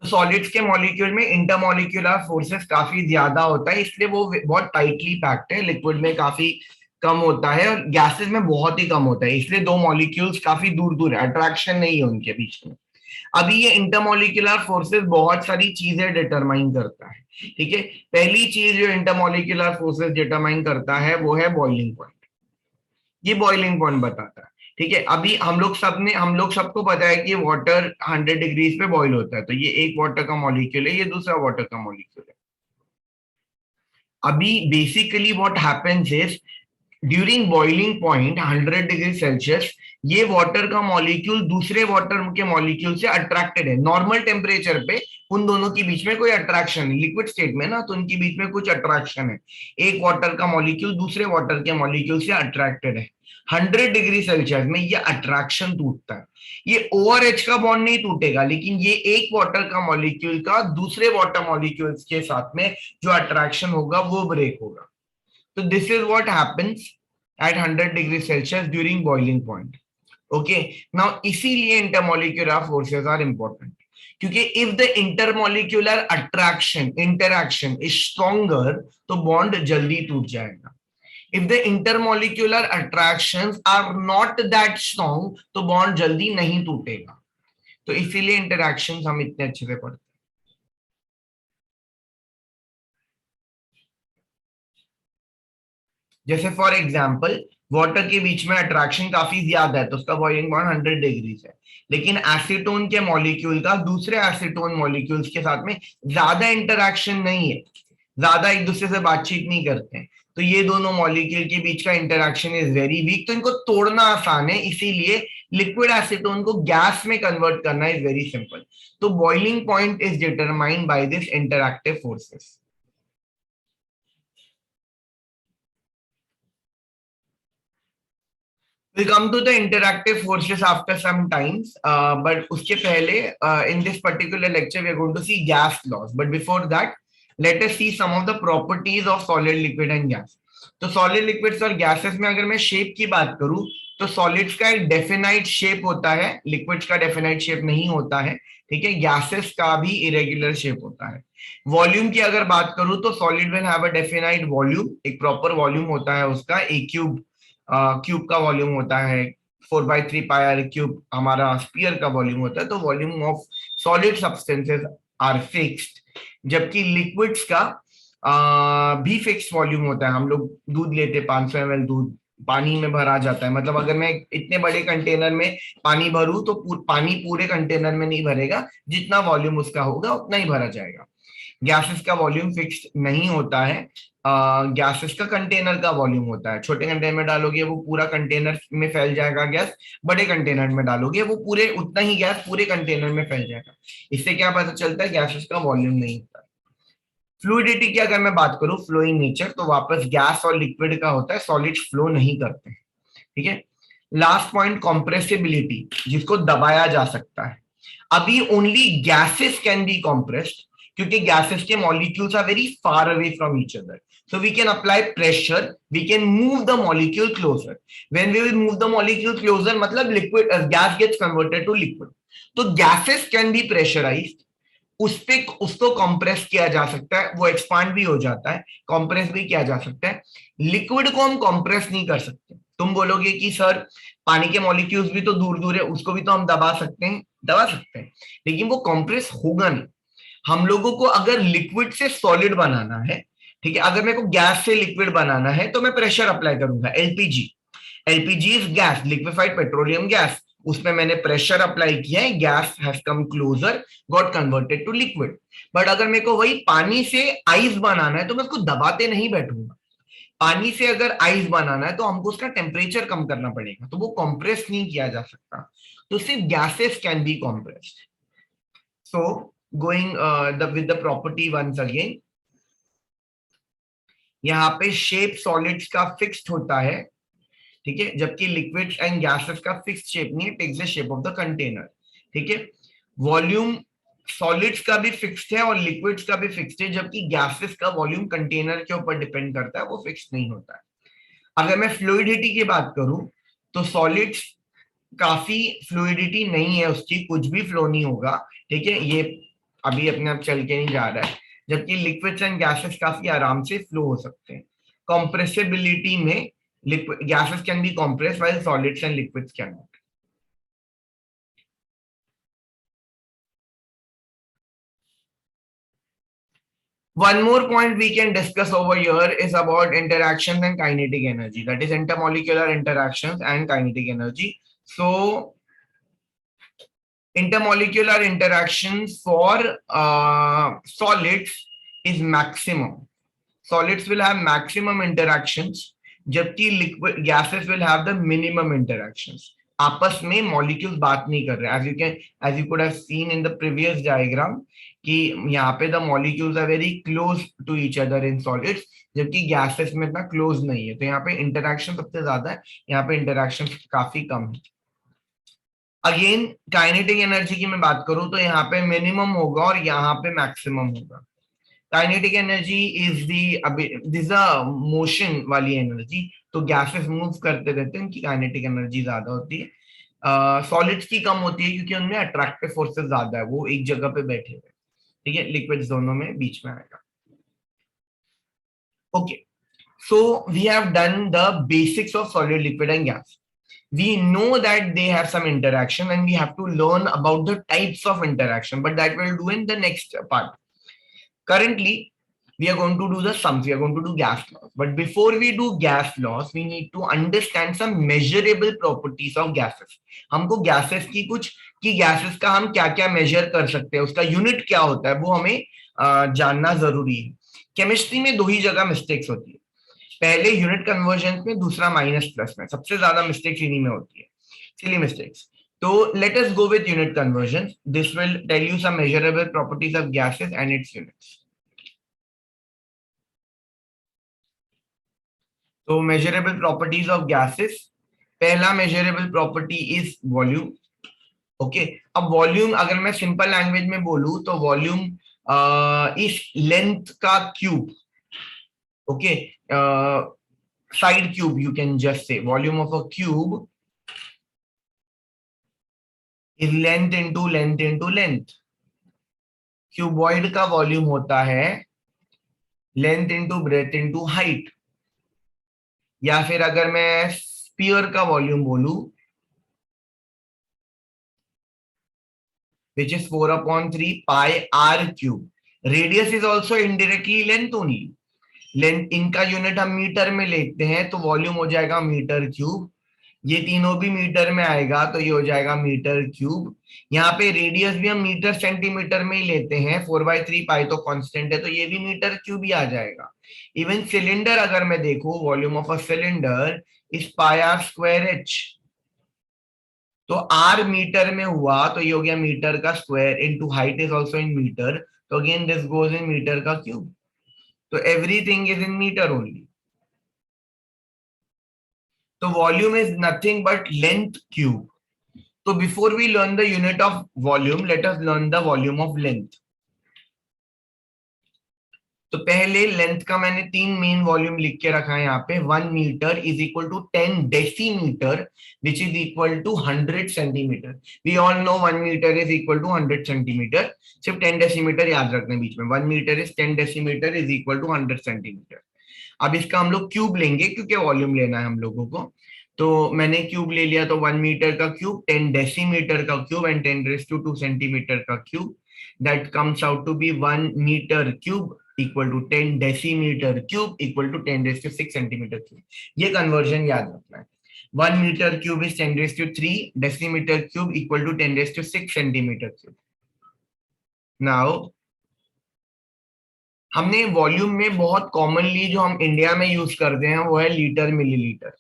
Solids के molecule में intermolecular forces काफी ज्यादा होता है, इसलिए वो बहुत टाइटली पैक्ड है। लिक्विड में काफी कम होता है और गैसेस में बहुत ही कम होता है, इसलिए दो मॉलिक्यूल्स काफी दूर दूर है, अट्रैक्शन नहीं है उनके बीच में। अभी ये इंटरमॉलिक्यूलर फोर्सेस बहुत सारी चीजें डिटरमाइन करता है। ठीक है, पहली चीज जो इंटरमॉलिक्यूलर फोर्सेस डिटरमाइन करता है वो है बॉइलिंग पॉइंट। ये बॉइलिंग पॉइंट बताता है। ठीक है, अभी हम लोग सबको पता है कि वाटर 100 डिग्रीज पे बॉईल होता है, तो ये एक वाटर का मॉलिक्यूल है, ये दूसरा वाटर का मॉलिक्यूल है। अभी basically what happens is during boiling point 100 degree Celsius, ये वाटर का मॉलिक्यूल दूसरे वाटर के मॉलिक्यूल से अट्रैक्टेड है। नॉर्मल टेम्परेचर पे उन दोनों के बीच में कोई अट्रैक्शन है, लिक्विड स्टेट में ना, तो उनके बीच में कुछ अट्रैक्शन है। एक वाटर का मॉलिक्यूल दूसरे वाटर के मॉलिक्यूल से अट्रैक्टेड है। 100 डिग्री सेल्सियस में ये अट्रैक्शन टूटता है। ये ओवर एच का बॉन्ड नहीं टूटेगा, लेकिन ये एक वाटर का मॉलिक्यूल का दूसरे वाटर मॉलिक्यूल्स के साथ में जो अट्रैक्शन होगा वो ब्रेक होगा। तो this is what happens at 100 degree Celsius during boiling point. Okay, now इसीलिए intermolecular forces are important, क्योंकि if the intermolecular attraction interaction is stronger तो bond जल्दी टूट जाएगा। if the intermolecular attractions are not that strong तो bond जल्दी नहीं टूटेगा। तो इसीलिए interactions हम इतने अच्छे से पढ़ते हैं। जैसे फॉर एग्जाम्पल वाटर के बीच में अट्रैक्शन काफी ज्यादा है, तो उसका बॉइलिंग पॉइंट 100 डिग्रीज है, लेकिन एसीटोन के मॉलिक्यूल का दूसरे एसीटोन मॉलिक्यूल्स के साथ में ज्यादा इंटरैक्शन नहीं है, ज्यादा एक दूसरे से बातचीत नहीं करते हैं, तो ये दोनों मॉलिक्यूल के बीच का इंटरैक्शन इज वेरी वीक, तो इनको तोड़ना आसान है। इसीलिए लिक्विड एसीटोन को गैस में कन्वर्ट करना इज वेरी सिंपल। तो boiling point is determined by this interactive forces. We'll come to the interactive forces after some times, but उसके पहले in this particular lecture we are going to see gas laws. But before that, let us see some of the properties of solid, liquid and gas. तो solid, liquids और gases में अगर मैं shape की बात करूं तो solids का एक definite shape होता है, liquids का definite shape नहीं होता है। ठीक है, gases का भी irregular shape होता है। वॉल्यूम की अगर बात करूं तो solid will have a definite volume, एक proper volume होता है उसका, a cube क्यूब का वॉल्यूम होता है, 4/3 पाई क्यूब हमारा स्पीयर का वॉल्यूम होता है। तो volume of solid substances are fixed, जबकि लिक्विड्स का भी फिक्स्ड वॉल्यूम होता है। हम लोग दूध लेते 500 ml दूध, पानी में भरा जाता है, मतलब अगर मैं इतने बड़े कंटेनर में पानी भरूं तो पानी पूरे कंटेनर में नहीं भरेगा, जितना वॉल्यूम उसका होगा उतना ही भरा जाएगा। गैसेस का वॉल्यूम फिक्स्ड नहीं होता है, गैसेस का कंटेनर का वॉल्यूम होता है। छोटे कंटेनर में डालोगे वो पूरा कंटेनर में फैल जाएगा गैस, बड़े कंटेनर में डालोगे वो पूरे उतना ही गैस पूरे कंटेनर में फैल जाएगा। इससे क्या पता चलता है, गैसेस का वॉल्यूम नहीं होता। फ्लूइडिटी की अगर मैं बात करूं, फ्लोइंग नेचर, तो वापस गैस और लिक्विड का होता है, सॉलिड्स फ्लो नहीं करते हैं। ठीक है, लास्ट पॉइंट कॉम्प्रेसिबिलिटी, जिसको दबाया जा सकता है। अभी only gases can be compressed, क्योंकि गैसेस के molecules are very far away from each other, so we can apply pressure, we can move the molecule closer. When we will move the molecule closer, मतलब liquid gas gets converted to liquid. तो gases can be pressurized, उस पे उसको compress किया जा सकता है, वो एक्सपांड भी हो जाता है, कंप्रेस भी किया जा सकता है। लिक्विड को हम कंप्रेस नहीं कर सकते। तुम बोलोगे कि सर पानी के मॉलिक्यूल्स भी तो दूर दूर है, उसको भी तो हम दबा सकते हैं, लेकिन वो कंप्रेस होगा नहीं। हम लोगों को अगर लिक्विड से सॉलिड बनाना है, ठीक है, अगर मेरे को गैस से लिक्विड बनाना है तो मैं प्रेशर अप्लाई करूंगा। LPG, LPG is gas, liquefied petroleum gas, उसमें मैंने प्रेशर अप्लाई किया है, gas has come closer, got converted to liquid. But अगर मेरे को वही पानी से आइस बनाना है तो मैं उसको दबाते नहीं बैठूंगा। पानी से अगर आइस बनाना है तो हमको उसका टेम्परेचर कम करना पड़ेगा, तो वो कंप्रेस नहीं किया जा सकता। तो सिर्फ gases can be compressed. So going with the property once again, यहाँ पे शेप सॉलिड्स का फिक्स्ड होता है, ठीक है, जबकि लिक्विड्स एंड गैसेस का फिक्स्ड शेप नहीं है, takes the shape of the container. ठीक है, वॉल्यूम सॉलिड्स का भी फिक्स्ड है और लिक्विड्स का भी फिक्स्ड है, जबकि गैसेस का वॉल्यूम कंटेनर के ऊपर डिपेंड करता है, वो फिक्स्ड नहीं होता है। अगर मैं फ्लूइडिटी की बात करूं तो सॉलिड्स काफी फ्लूइडिटी नहीं है उसकी, कुछ भी फ्लो नहीं होगा। ठीक है, ये अभी अपने आप चल के नहीं जा रहा है, जबकि लिक्विड्स एंड गैसेस काफी आराम से फ्लो हो सकते हैं। कंप्रेसिबिलिटी में liquid gases can be compressed while solids and liquids can not. One more point we can discuss over here is about interactions and kinetic energy, that is intermolecular interactions and kinetic energy. So intermolecular interactions for solids is maximum. Solids will have maximum interactions, जबकि liquid gases will have the minimum interactions. आपस में molecules बात नहीं कर रहे, as you could have seen in the previous diagram कि यहाँ पे the molecules are very close to each other in solids, जबकि gases में इतना close नहीं है। तो यहाँ पे interaction सबसे ज्यादा है, यहाँ पे interaction काफी कम है। अगेन काइनेटिक एनर्जी की मैं बात करूं तो यहाँ पे मिनिमम होगा और यहाँ पे मैक्सिमम होगा। Kinetic energy is this motion वाली एनर्जी, तो गैसेस मूव करते रहते हैं, उनकी काइनेटिक एनर्जी ज्यादा होती है। सॉलिड्स की कम होती है क्योंकि उनमें अट्रैक्टिव फोर्सेस ज्यादा है, वो एक जगह पे बैठे हुए। ठीक है, लिक्विड्स दोनों में बीच में आएगा। Okay, so we have done the basics of solid, liquid and gas. We know that they have some interaction and we have to learn about the types of interaction, but that we'll do in the next part. Currently we are going to do the sums, we are going to do gas laws, but before we do gas laws we need to understand some measurable properties of gases. हमको gases की कुछ कि gases का हम क्या क्या measure कर सकते हैं, उसका unit क्या होता है, वो हमें जानना जरूरी है। केमिस्ट्री में दो ही जगह मिस्टेक्स होती है, पहले यूनिट कन्वर्जन में, दूसरा माइनस प्लस में। सबसे ज्यादा मिस्टेक्स इन्हीं में होती है, सिली मिस्टेक्स। तो let us go with unit conversion, this will tell you some measurable properties of gases and its units. तो मेजरेबल प्रॉपर्टीज ऑफ गैसेस, पहला measurable property is volume. Okay, अब वॉल्यूम अगर मैं सिंपल लैंग्वेज में बोलूं तो volume इस length का cube. Okay, side cube, you can just say volume of a cube is length into length into length. Cuboid का वॉल्यूम होता है length into breadth into height, या फिर अगर मैं स्पीयर का वॉल्यूम बोलूं which is 4/3 pi r cube. Radius is also indirectly length only. Length इनका यूनिट हम मीटर में लेते हैं तो वॉल्यूम हो जाएगा मीटर क्यूब, ये तीनों भी मीटर में आएगा तो ये हो जाएगा मीटर क्यूब। यहाँ पे रेडियस भी हम मीटर सेंटीमीटर में ही लेते हैं, 4/3 पाई तो कांस्टेंट है तो ये भी मीटर क्यूब ही आ जाएगा। इवन सिलेंडर अगर मैं देखूं, volume of a cylinder is pi r square h, तो आर मीटर में हुआ तो ये हो गया मीटर का square into height is also in metre, तो again this goes in metre का क्यूब, तो everything is in metre only. तो volume is nothing but length cube. तो before we learn the unit of volume, let us learn the volume of length. तो पहले length का मैंने तीन main volume लिख के रखा है यहाँ पे। 1 metre is equal to 10 decimetre which is equal to 100 centimetre. We all know 1 metre is equal to 100 centimetre, सिर्फ 10 डेसीमीटर याद रखना बीच में। 1 metre is 10 decimetre is equal to 100 centimetre. अब इसका हम लोग क्यूब लेंगे क्योंकि वॉल्यूम लेना है हम लोगों को, तो मैंने क्यूब ले लिया। तो 1 मीटर का क्यूब 10 डेसीमीटर का क्यूब एंड 10⁻² सेंटीमीटर का cube, that comes out to be 1 metre cube equal to 10 decimetre cube equal to 10⁻6 centimetre cube. ये कन्वर्जन याद रखना है। 1 metre cube is 10⁻3, decimetre cube equal to 10⁻6 centimetre cube. Now हमने volume में बहुत commonly जो हम इंडिया में यूज करते हैं वो है लीटर मिलीलीटर,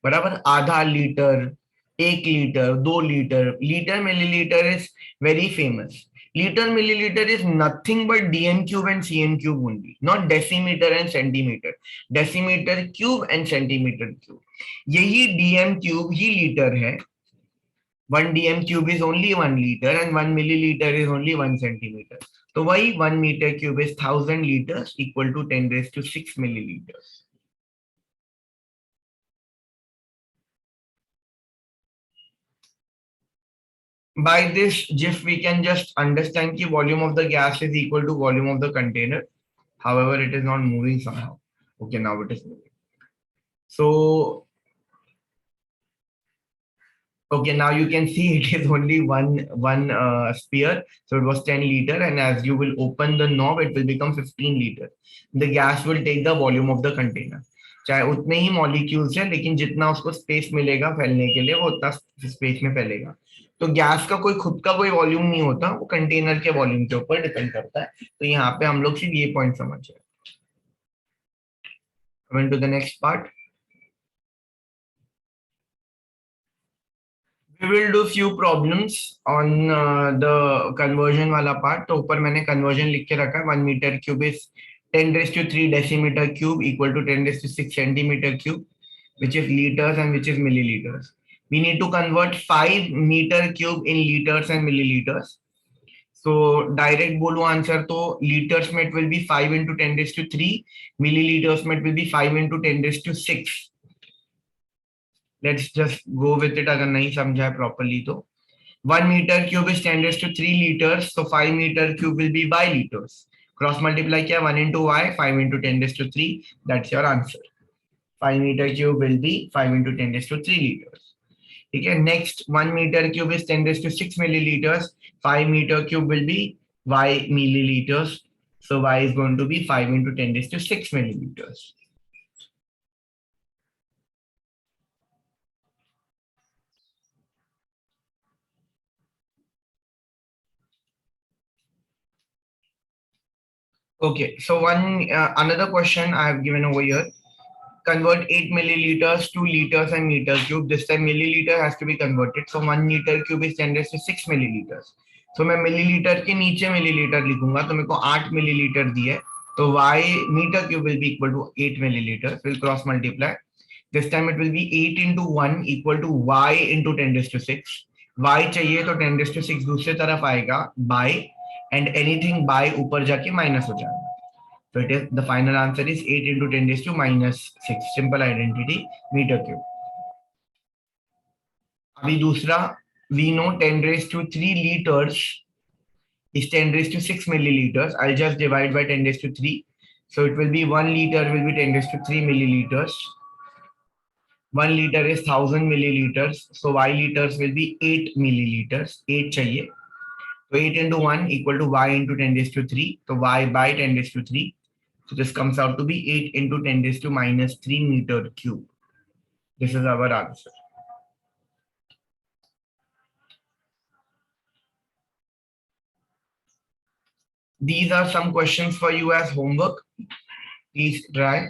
बराबर। आधा litre, 1 litre, 2 litre. Litre millilitre is very famous. Litre millilitre is nothing but DM cube and CM cube only, not decimetre and centimetre. Decimetre cube and centimetre cube, यही DM cube ही litre है। 1 dm cube is only 1 liter and 1 milliliter is only 1 centimeter. तो वही 1 meter cube is 1000 liters equal to 10⁻6 milliliters. By this GIF, we can just understand the volume of the gas is equal to volume of the container. However, it is not moving somehow. Okay, now it is moving. So, okay, now you can see it is only one sphere. So it was 10 liter, and as you will open the knob, it will become 15 liter. The gas will take the volume of the container. चाहे उतने ही molecules है, लेकिन जितना उसको space मिलेगा फैलने के लिए वो उतना स्पेस में फैलेगा. तो गैस का कोई खुद का कोई वॉल्यूम नहीं होता, वो कंटेनर के वॉल्यूम के ऊपर डिपेंड करता है. तो यहाँ पे हम लोग सिर्फ ये पॉइंट समझ रहे हैं. Coming to the next part. We will do few problems on the conversion वाला part. तो ऊपर मैंने conversion लिख के रखा है. 1 meter cube is 10 raised to 3 decimeter cube equal to 10 raised to 6 centimeter cube, which is liters and which is milliliters. We need to convert 5 meter cube in liters and milliliters. So direct बोलो answer तो liters में it will be 5 into 10 raised to 3, milliliters में it will be 5 into 10 raised to 6. Let's just go with it. अगर नहीं समझा है properly तो 1 meter cube is 10 raised to 3 liters, so 5 meter cube will be by liters. Cross multiply किया 1 into y, 5 into 10 raised to 3. That's your answer. 5 meter cube will be 5 into 10 raised to 3 liters. ठीक है. Next 1 meter cube is 10 raised to 6 milliliters. 5 meter cube will be y milliliters. So y is going to be 5 into 10 raised to 6 milliliters. Okay, so another question I have given over here. Convert 8 milliliters to liters and meter cube. This time milliliter has to be converted. So 1 meter cube is 10 raised to 6 milliliters. So मैं milliliter के नीचे milliliter लिखूंगा, तो मेरे को 8 milliliter दिया है. तो y meter cube will be equal to 8 milliliters. We'll cross multiply. This time it will be 8 into 1 equal to y into 10 raised to 6. Y चाहिए तो 10 raised to 6 दूसरे तरफ आएगा by, and anything by ऊपर जाके minus हो जाएगा. So it is, the final answer is 8 into 10 raised to minus 6. Simple identity, meter cube. अभी दूसरा, we know 10 raised to 3 liters is 10 raised to 6 milliliters. I'll just divide by 10 raised to 3. So it will be 1 liter will be 10 raised to 3 milliliters. 1 liter is 1000 milliliters. So y liters will be 8 milliliters. 8 चाहिए. So 8 into 1 equal to y into 10 raised to 3. So y by 10 raised to 3. So this comes out to be 8 into 10 raised to minus 3 meter cube. This is our answer. These are some questions for you as homework. Please try.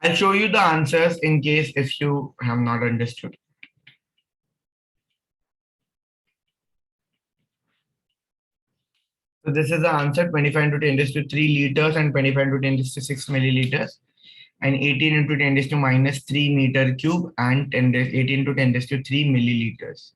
I'll show you the answers in case if you have not understood. So this is the answer: 25 into 10 raised to 3 liters and 25 into 10 raised to 6 milliliters, and 18 into 10 raised to minus 3 meter cube and 18 into 10 raised to 3 milliliters.